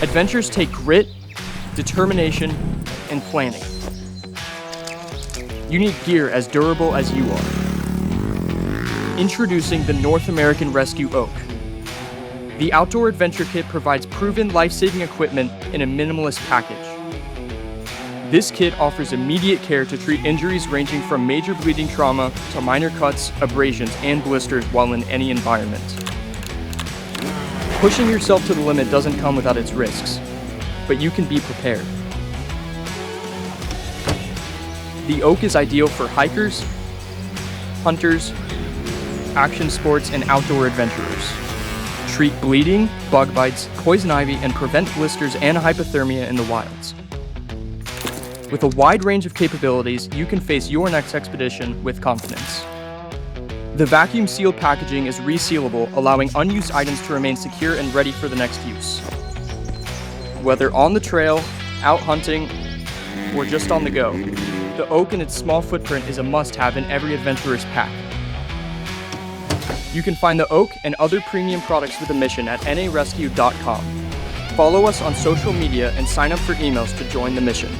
Adventures take grit, determination, and planning. You need gear as durable as you are. Introducing the North American Rescue O.A.K. The Outdoor Adventure Kit provides proven life-saving equipment in a minimalist package. This kit offers immediate care to treat injuries ranging from major bleeding trauma to minor cuts, abrasions, and blisters while in any environment. Pushing yourself to the limit doesn't come without its risks, but you can be prepared. The O.A.K. is ideal for hikers, hunters, action sports, and outdoor adventurers. Treat bleeding, bug bites, poison ivy, and prevent blisters and hypothermia in the wilds. With a wide range of capabilities, you can face your next expedition with confidence. The vacuum-sealed packaging is resealable, allowing unused items to remain secure and ready for the next use. Whether on the trail, out hunting, or just on the go, the O.A.K. and its small footprint is a must-have in every adventurer's pack. You can find the O.A.K. and other premium products with a mission at narescue.com. Follow us on social media and sign up for emails to join the mission.